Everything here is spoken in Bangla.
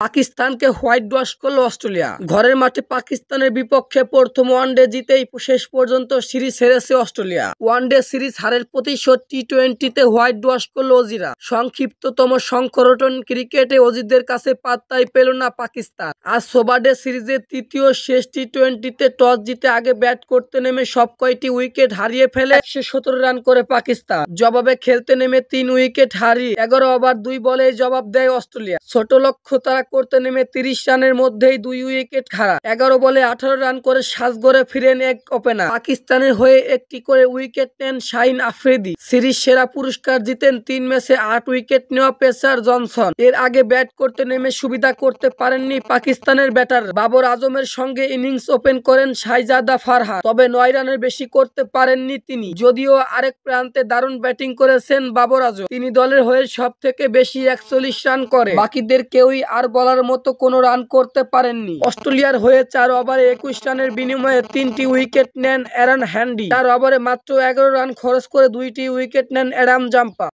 পাকিস্তানকে হোয়াইট ওয়াশ করল অস্ট্রেলিয়া। ঘরের মাঠে পাকিস্তানের বিপক্ষে প্রথম ওয়ানডে জিতেই শেষ পর্যন্ত সিরিজ হেরেছে অস্ট্রেলিয়া। ওয়ানডে সিরিজ হারের প্রতিশোধ টি-20-তে হোয়াইট ওয়াশ করল অজিরা। সংক্ষিপ্ততম সংকটন ক্রিকেটে অজিদের কাছে পাত্তাই পেল না পাকিস্তান। আজ সোবাডে সিরিজের তৃতীয় শেষ টি-20তে টস জিতে আগে ব্যাট করতে নেমে সব কয়টি উইকেট হারিয়ে ফেলে 117 রান করে পাকিস্তান। জবাবে খেলতে নেমে 3 উইকেট হারিয়ে 11 ওভার 2 বলে জবাব দেয় অস্ট্রেলিয়া। ছোট লক্ষ্য তারা করতে নেমে 30 রানের মধ্যেই 2 উইকেট হারা। 11 বলে 18 রান করে সাজঘরে ফিরেন এক ওপেনার। পাকিস্তানের হয়ে একটি করে উইকেট নেন শাহিন আফ্রিদি। সিরিজ সেরা পুরস্কার জিতেন 3 ম্যাচে 8 উইকেট নেওয়া পেসার জনসন। এর আগে ব্যাট করতে নেমে সুবিধা করতে পারেননি পাকিস্তানের ব্যাটার। বাবর আজমের সঙ্গে ইনিংস ওপেন করেন শাহজাদা ফারহান, তবে 9 রানের বেশি করতে পারেননি তিনি। যদিও আরেক প্রান্তে দারুণ ব্যাটিং করেছেন বাবর আজম। তিনি দলের হয়ে সব থেকে বেশি 41 রান করে। বাকিদের কেউই আর বলার মতো কোনো রান করতে পারেননি। অস্ট্রেলিয়ার হয়ে 4 ওভারে 21 রানের বিনিময়ে 3টি উইকেট নেন অ্যারন হ্যান্ডি। 4 ওভারে মাত্র 11 রান খরচ করে 2টি উইকেট নেন অ্যাডাম জাম্পা।